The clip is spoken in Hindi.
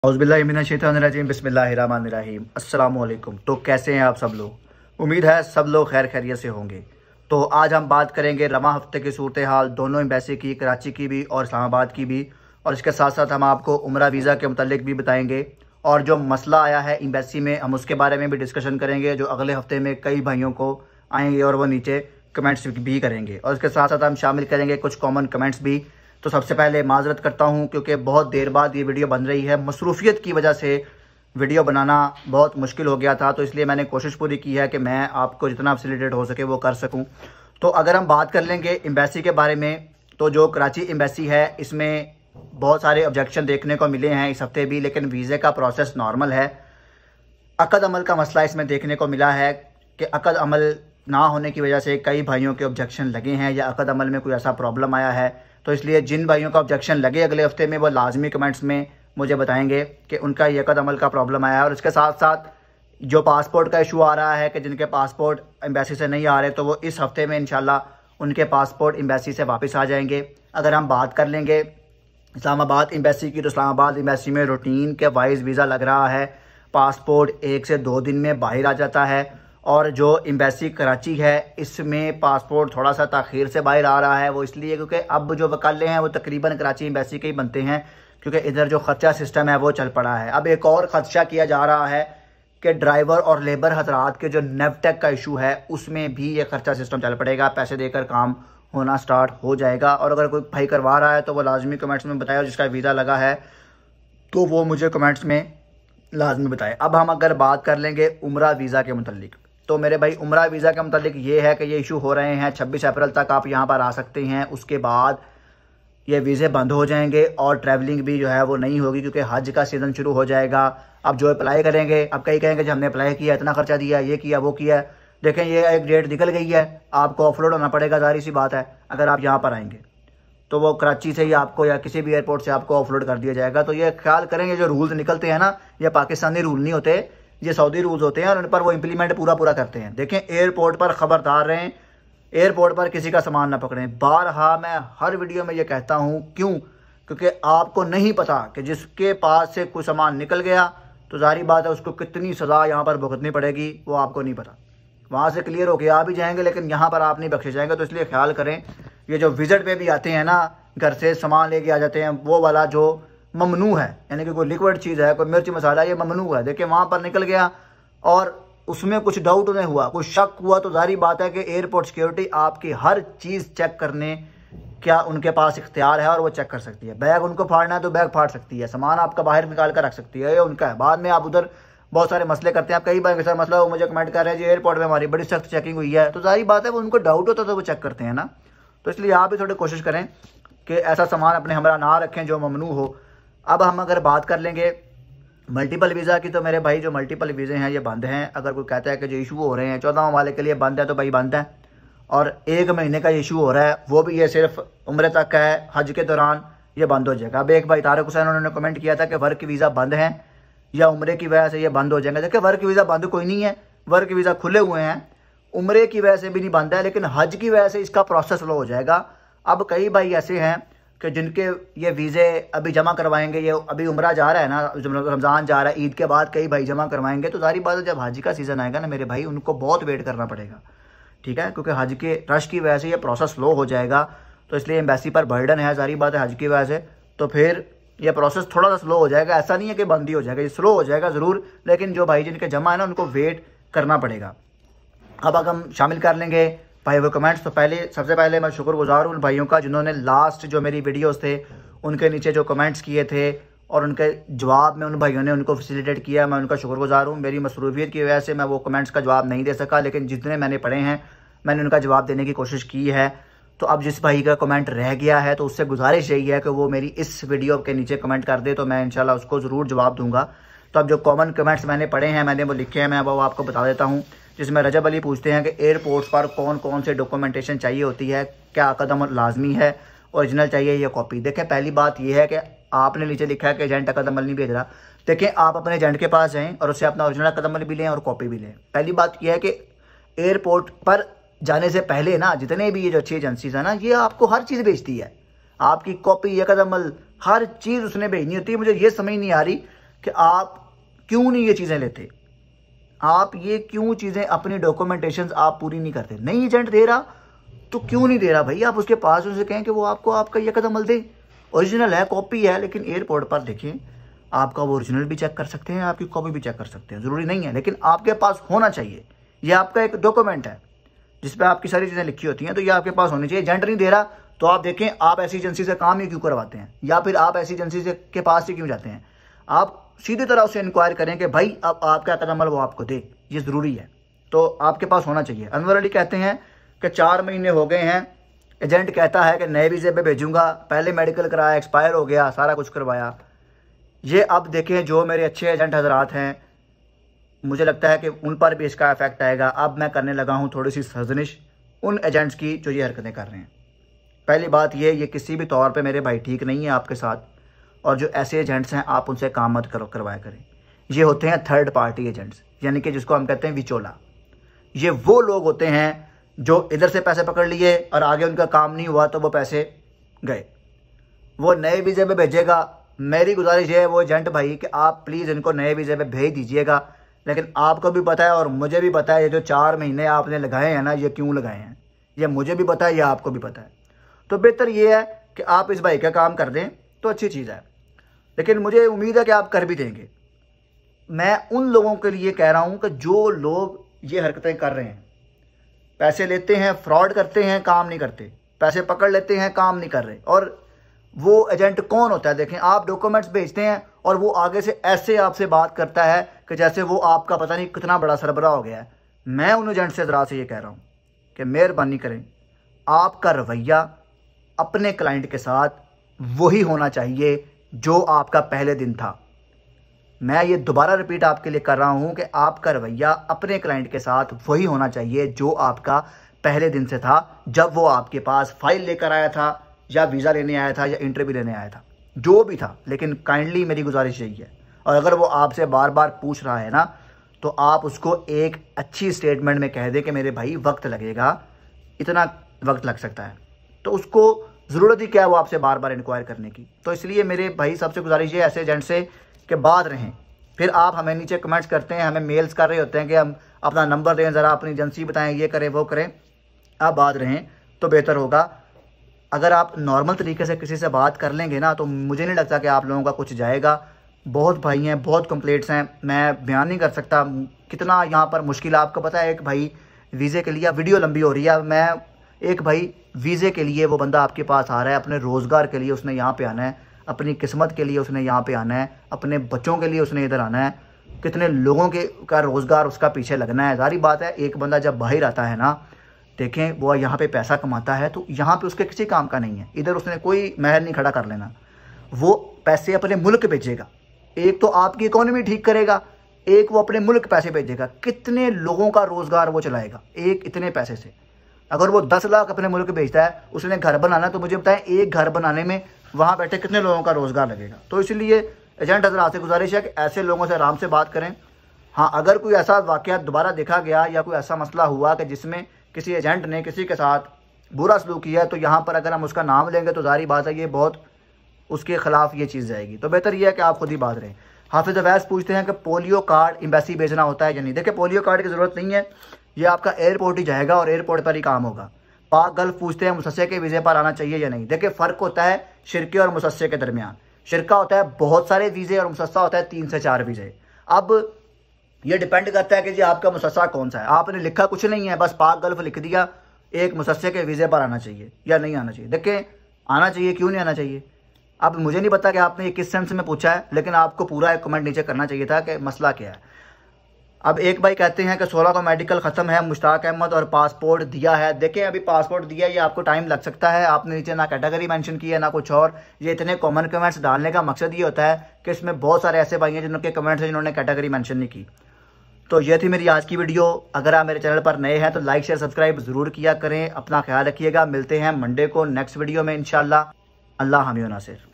औज़ुबिल्लाहिमिनश्शैतानिर्रजीम बिस्मिल्लाहिर्रहमानिर्रहीम अस्सलामुअलैकुम। तो कैसे हैं आप सब लोग? उम्मीद है सब लोग खैर खैरियत से होंगे। तो आज हम बात करेंगे रवां हफ्ते की सूरत हाल, दोनों एम्बेसी की, कराची की भी और इस्लामाबाद की भी, और इसके साथ साथ हम आपको उम्रा वीज़ा के मुतालिक भी बताएंगे। और जो मसला आया है एम्बेसी में, हम उसके बारे में भी डिस्कशन करेंगे, जो अगले हफ्ते में कई भाइयों को आएंगे और वो नीचे कमेंट्स भी करेंगे। और इसके साथ साथ हम शामिल करेंगे कुछ कॉमन कमेंट्स भी। तो सबसे पहले माजरत करता हूं क्योंकि बहुत देर बाद ये वीडियो बन रही है, मसरूफियत की वजह से वीडियो बनाना बहुत मुश्किल हो गया था, तो इसलिए मैंने कोशिश पूरी की है कि मैं आपको जितना फैसिलिटेट हो सके वो कर सकूं। तो अगर हम बात कर लेंगे एम्बेसी के बारे में, तो जो कराची एम्बेसी है इसमें बहुत सारे ऑब्जेक्शन देखने को मिले हैं इस हफ्ते भी, लेकिन वीज़े का प्रोसेस नॉर्मल है। अकद अमल का मसला इसमें देखने को मिला है कि अकद अमल ना होने की वजह से कई भाइयों के ऑब्जेक्शन लगे हैं, या अकद अमल में कोई ऐसा प्रॉब्लम आया है। तो इसलिए जिन भाइयों का ऑब्जेक्शन लगे अगले हफ्ते में, वो लाजमी कमेंट्स में मुझे बताएंगे कि उनका ये अकद अमल का प्रॉब्लम आया है। और इसके साथ साथ जो पासपोर्ट का इशू आ रहा है कि जिनके पासपोर्ट एम्बेसी से नहीं आ रहे, तो वो इस हफ्ते में इंशाल्लाह उनके पासपोर्ट एम्बेसी से वापस आ जाएंगे। अगर हम बात कर लेंगे इस्लामाबाद एम्बेसी की, तो इस्लामाबाद एम्बेसी में रूटीन के वाइज वीज़ा लग रहा है, पासपोर्ट 1 से 2 दिन में बाहर आ जाता है। और जो एम्बेसी कराची है इसमें पासपोर्ट थोड़ा सा ताख़ीर से बाहर आ रहा है, वो इसलिए क्योंकि अब जो वकाले हैं वो तकरीबन कराची एम्बेसी के ही बनते हैं, क्योंकि इधर जो खर्चा सिस्टम है वो चल पड़ा है। अब एक और खदशा किया जा रहा है कि ड्राइवर और लेबर हजरात के जो नेवटेक का इशू है उसमें भी ये खर्चा सिस्टम चल पड़ेगा, पैसे देकर काम होना स्टार्ट हो जाएगा। और अगर कोई भाई करवा रहा है तो वो लाजमी कमेंट्स में बताए, और जिसका वीज़ा लगा है तो वो मुझे कमेंट्स में लाजमी बताए। अब हम अगर बात कर लेंगे उम्रा वीज़ा के मुतालिक, तो मेरे भाई उम्रा वीज़ा के मुतालिक ये है कि ये इशू हो रहे हैं 26 अप्रैल तक आप यहाँ पर आ सकते हैं, उसके बाद ये वीज़े बंद हो जाएंगे और ट्रैवलिंग भी जो है वो नहीं होगी, क्योंकि हज का सीज़न शुरू हो जाएगा। अब जो अप्लाई करेंगे, अब कई कहेंगे जब हमने अप्लाई किया, इतना खर्चा दिया, ये किया वो किया, देखें ये एक डेट निकल गई है, आपको ऑफलोड होना पड़ेगा, जाहिर सी बात है। अगर आप यहाँ पर आएंगे तो वो कराची से ही आपको या किसी भी एयरपोर्ट से आपको ऑफलोड कर दिया जाएगा। तो ये ख्याल करेंगे जो रूल्स निकलते हैं ना, ये पाकिस्तानी रूल नहीं होते, ये सऊदी रूल्स होते हैं, और उन पर वो इम्प्लीमेंट पूरा करते हैं। देखें एयरपोर्ट पर खबरदार रहें, एयरपोर्ट पर किसी का सामान ना पकड़ें। बारहा मैं हर वीडियो में ये कहता हूँ, क्यों? क्योंकि आपको नहीं पता कि जिसके पास से कोई सामान निकल गया तो जारी बात है उसको कितनी सज़ा यहाँ पर भुगतनी पड़ेगी, वो आपको नहीं पता। वहाँ से क्लियर होके आ भी जाएंगे, लेकिन यहाँ पर आप नहीं बख्शे जाएंगे। तो इसलिए ख्याल करें, ये जो विजिट पे भी आते हैं ना, घर से सामान लेके आ जाते हैं, वो वाला जो ममनू है, यानी कि कोई लिक्विड चीज़ है, कोई मिर्च मसाला, ये ममनू है। देखिए वहाँ पर निकल गया और उसमें कुछ डाउट नहीं हुआ, कुछ शक हुआ, तो जारी बात है कि एयरपोर्ट सिक्योरिटी आपकी हर चीज़ चेक करने क्या उनके पास इख्तियार है, और वो चेक कर सकती है। बैग उनको फाड़ना है तो बैग फाड़ सकती है, सामान आपका बाहर निकाल कर रख सकती है, ये उनका है। बाद में आप उधर बहुत सारे मसले करते हैं। आप कई बार के साथ मसला हो, मुझे कमेंट कर रहे हैं जी एयरपोर्ट में हमारी बड़ी सख्त चेकिंग हुई है, तो जारी बात है वो उनको डाउट होता तो वो चेक करते हैं ना। तो इसलिए आप भी थोड़ी कोशिश करें कि ऐसा सामान अपने हमरा ना रखें जो ममनू हो। अब हम अगर बात कर लेंगे मल्टीपल वीज़ा की, तो मेरे भाई जो मल्टीपल वीज़े हैं ये बंद हैं। अगर कोई कहता है कि जो इशू हो रहे हैं 14 वाले के लिए बंद है, तो भाई बंद है। और 1 महीने का इशू हो रहा है, वो भी ये सिर्फ उम्र तक है, हज के दौरान ये बंद हो जाएगा। अब एक भाई तारिक हुसैन उन्होंने कमेंट किया था कि वर्क वीज़ा बंद है या उम्रे की वजह से ये बंद हो जाएंगे। देखिए वर्क वीज़ा बंद कोई नहीं है, वर्क वीज़ा खुले हुए हैं, उम्रे की वजह से भी नहीं बंद है, लेकिन हज की वजह से इसका प्रोसेस स्लो हो जाएगा। अब कई भाई ऐसे हैं कि जिनके ये वीज़े अभी जमा करवाएंगे, ये अभी उम्रा जा रहा है ना, रमज़ान जा रहा है, ईद के बाद कई भाई जमा करवाएंगे, तो सारी बात है जब हज का सीज़न आएगा ना मेरे भाई, उनको बहुत वेट करना पड़ेगा, ठीक है, क्योंकि हज के रश की वजह से ये प्रोसेस स्लो हो जाएगा। तो इसलिए एम्बेसी पर बर्डन है, सारी बात है हज की वजह से, तो फिर ये प्रोसेस थोड़ा सा स्लो हो जाएगा। ऐसा नहीं है कि बंद ही हो जाएगा, ये स्लो हो जाएगा ज़रूर, लेकिन जो भाई जिनके जमा है ना उनको वेट करना पड़ेगा। अब अगर हम शामिल कर लेंगे भाई वो कमेंट्स, तो सबसे पहले मैं शुक्रगुजार हूँ उन भाइयों का जिन्होंने लास्ट जो मेरी वीडियोस थे उनके नीचे जो कमेंट्स किए थे और उनके जवाब में उन भाइयों ने उनको फैसिलिटेट किया, मैं उनका शुक्रगुजार हूँ। मेरी मसरूफियत की वजह से मैं वो कमेंट्स का जवाब नहीं दे सका, लेकिन जितने मैंने पढ़े हैं मैंने उनका जवाब देने की कोशिश की है। तो अब जिस भाई का कमेंट रह गया है तो उससे गुजारिश यही है कि वो मेरी इस वीडियो के नीचे कमेंट कर दे, तो मैं इंशाल्लाह उसको ज़रूर जवाब दूंगा। तो अब जो कॉमन कमेंट्स मैंने पढ़े हैं, मैंने वो लिखे हैं, मैं वो आपको बता देता हूँ। जिसमें रजब अली पूछते हैं कि एयरपोर्ट्स पर कौन कौन से डॉक्यूमेंटेशन चाहिए होती है, क्या कदम लाजमी है, ओरिजिनल चाहिए या कॉपी। देखें पहली बात यह है कि आपने नीचे लिखा है कि एजेंट कदम नहीं भेज रहा। देखें आप अपने एजेंट के पास जाएँ और उससे अपना ओरिजिनल कदम भी लें और कॉपी भी लें। पहली बात यह है कि एयरपोर्ट पर जाने से पहले ना जितने भी ये जो अच्छी एजेंसीज है ना, ये आपको हर चीज़ भेजती है, आपकी कॉपी, यकदमल, हर चीज़ उसने भेजनी होती है। मुझे ये समझ नहीं आ रही कि आप क्यों नहीं ये चीज़ें लेते, आप ये क्यों चीज़ें अपनी डॉक्यूमेंटेशंस आप पूरी नहीं करते। नहीं एजेंट दे रहा तो क्यों नहीं दे रहा भाई, आप उसके पास उनसे कहें कि वो आपको आपका ये कदम अमल दे। ओरिजिनल है, कॉपी है, लेकिन एयरपोर्ट पर देखें आपका वो ओरिजिनल भी चेक कर सकते हैं, आपकी कॉपी भी चेक कर सकते हैं, ज़रूरी नहीं है, लेकिन आपके पास होना चाहिए। ये आपका एक डॉक्यूमेंट है जिस पर आपकी सारी चीज़ें लिखी होती हैं, तो ये आपके पास होनी चाहिए। एजेंट नहीं दे रहा तो आप देखें आप ऐसी एजेंसी से काम ही क्यों करवाते हैं, या फिर आप ऐसी एजेंसी से के पास ही क्यों जाते हैं। आप सीधी तरह उससे इंक्वायर करें कि भाई अब आपका कदम अमल वो आपको दे, ये ज़रूरी है, तो आपके पास होना चाहिए। अनवर अली कहते हैं कि 4 महीने हो गए हैं, एजेंट कहता है कि नए वीज़े पे भेजूंगा, पहले मेडिकल कराया, एक्सपायर हो गया, सारा कुछ करवाया। ये अब देखें जो मेरे अच्छे एजेंट हजरात हैं, मुझे लगता है कि उन पर भी इसका इफेक्ट आएगा। अब मैं करने लगा हूँ थोड़ी सी सर्जनिश उन एजेंट्स की जो ये हरकतें कर रहे हैं। पहली बात ये किसी भी तौर पे मेरे भाई ठीक नहीं है आपके साथ, और जो ऐसे एजेंट्स हैं आप उनसे काम मत करवाया करें। ये होते हैं थर्ड पार्टी एजेंट्स, यानी कि जिसको हम कहते हैं विचोला। ये वो लोग होते हैं जो इधर से पैसे पकड़ लिए और आगे उनका काम नहीं हुआ तो वो पैसे गए, वो नए वीज़े पे भेजेगा। मेरी गुजारिश है वो एजेंट भाई कि आप प्लीज़ इनको नए वीज़े पे भेज दीजिएगा, लेकिन आपको भी पता है और मुझे भी पता है ये जो 4 महीने आपने लगाए हैं ना, ये क्यों लगाए हैं, ये मुझे भी पता है, ये आपको भी पता है। तो बेहतर ये है कि आप इस भाई का काम कर दें तो अच्छी चीज़ है, लेकिन मुझे उम्मीद है कि आप कर भी देंगे। मैं उन लोगों के लिए कह रहा हूँ कि जो लोग ये हरकतें कर रहे हैं, पैसे लेते हैं, फ्रॉड करते हैं, काम नहीं करते, पैसे पकड़ लेते हैं, काम नहीं कर रहे। और वो एजेंट कौन होता है, देखें आप डॉक्यूमेंट्स भेजते हैं और वो आगे से ऐसे आपसे बात करता है कि जैसे वो आपका पता नहीं कितना बड़ा सरबराह हो गया है। मैं उन एजेंट से ज़रा से ये कह रहा हूँ कि मेहरबानी करें, आपका रवैया अपने क्लाइंट के साथ वही होना चाहिए जो आपका पहले दिन था। मैं ये दोबारा रिपीट आपके लिए कर रहा हूँ कि आपका रवैया अपने क्लाइंट के साथ वही होना चाहिए जो आपका पहले दिन से था, जब वो आपके पास फाइल लेकर आया था या वीज़ा लेने आया था या इंटरव्यू लेने आया था, जो भी था। लेकिन काइंडली मेरी गुजारिश यही है, और अगर वो आपसे बार बार पूछ रहा है ना, तो आप उसको एक अच्छी स्टेटमेंट में कह दें कि मेरे भाई वक्त लगेगा, इतना वक्त लग सकता है, तो उसको ज़रूरत ही क्या है वो आपसे बार बार इंक्वायर करने की। तो इसलिए मेरे भाई सबसे गुजारिश है ऐसे एजेंट से कि बात रहें। फिर आप हमें नीचे कमेंट्स करते हैं, हमें मेल्स कर रहे होते हैं कि हम अपना नंबर दें, ज़रा अपनी एजेंसी बताएं, ये करें वो करें, आप बात रहें तो बेहतर होगा। अगर आप नॉर्मल तरीके से किसी से बात कर लेंगे ना, तो मुझे नहीं लगता कि आप लोगों का कुछ जाएगा। बहुत भाई हैं, बहुत कंप्लेंट्स हैं, मैं बयान नहीं कर सकता कितना यहाँ पर मुश्किल। आपको पता है एक भाई वीज़े के लिए, वीडियो लंबी हो रही है, मैं एक भाई वीज़े के लिए वो बंदा आपके पास आ रहा है, अपने रोज़गार के लिए उसने यहाँ पे आना है, अपनी किस्मत के लिए उसने यहाँ पे आना है, अपने बच्चों के लिए उसने इधर आना है, कितने लोगों के का रोज़गार उसका पीछे लगना है। सारी बात है, एक बंदा जब बाहर आता है ना, देखें वो यहाँ पे पैसा कमाता है तो यहाँ पे उसके किसी काम का नहीं है, इधर उसने कोई महल नहीं खड़ा कर लेना, वो पैसे अपने मुल्क भेजेगा। एक तो आपकी इकोनॉमी ठीक करेगा, एक वो अपने मुल्क पैसे भेजेगा। कितने लोगों का रोज़गार वो चलाएगा एक इतने पैसे से। अगर वो 10 लाख अपने मुल्क भेजता है, उसने घर बनाना, तो मुझे बताएं एक घर बनाने में वहाँ बैठे कितने लोगों का रोज़गार लगेगा। तो इसलिए एजेंट हज़रात से गुजारिश है कि ऐसे लोगों से आराम से बात करें। हाँ, अगर कोई ऐसा वाक़या दोबारा देखा गया या कोई ऐसा मसला हुआ कि जिसमें किसी एजेंट ने किसी के साथ बुरा सलूक किया है, तो यहाँ पर अगर हम उसका नाम लेंगे तो जारी बात है ये बहुत उसके ख़िलाफ़ ये चीज़ जाएगी। तो बेहतर ये है कि आप खुद ही बात रहें। हाफिज़ अवैस पूछते हैं कि पोलियो कार्ड एम्बेसी भेजना होता है या नहीं। देखिए पोलियो कार्ड की ज़रूरत नहीं है, ये आपका एयरपोर्ट ही जाएगा और एयरपोर्ट पर ही काम होगा। पाक गल्फ पूछते हैं मुसस्से के वीज़े पर आना चाहिए या नहीं। देखिए फ़र्क होता है शिरके और मुसस्से के दरमियान। शिरका होता है बहुत सारे वीज़े और मुसस्सा होता है 3 से 4 वीज़े। अब ये डिपेंड करता है कि जी आपका मुसस्सा कौन सा है। आपने लिखा कुछ नहीं है, बस पाक गल्फ लिख दिया, एक मुसस्से के वीज़े पर आना चाहिए या नहीं आना चाहिए। देखिए आना चाहिए, क्यों नहीं आना चाहिए। अब मुझे नहीं पता कि आपने ये किस सेंस में पूछा है, लेकिन आपको पूरा एक कमेंट नीचे करना चाहिए था कि मसला क्या है। अब एक भाई कहते हैं कि 16 को मेडिकल ख़त्म है, मुश्ताक अहमद, और पासपोर्ट दिया है। देखें अभी पासपोर्ट दिया, ये आपको टाइम लग सकता है। आपने नीचे ना कैटेगरी मेंशन की है ना कुछ और। ये इतने कॉमन कमेंट्स डालने का मकसद ये होता है कि इसमें बहुत सारे ऐसे भाई हैं जिनके कमेंट्स हैं जिन्होंने कैटेगरी मेंशन नहीं की। तो ये थी मेरी आज की वीडियो। अगर आप मेरे चैनल पर नए हैं तो लाइक शेयर सब्सक्राइब ज़रूर किया करें। अपना ख्याल रखिएगा। मिलते हैं मंडे को नेक्स्ट वीडियो में इंशाल्लाह। अल्लाह हामी व नासिर।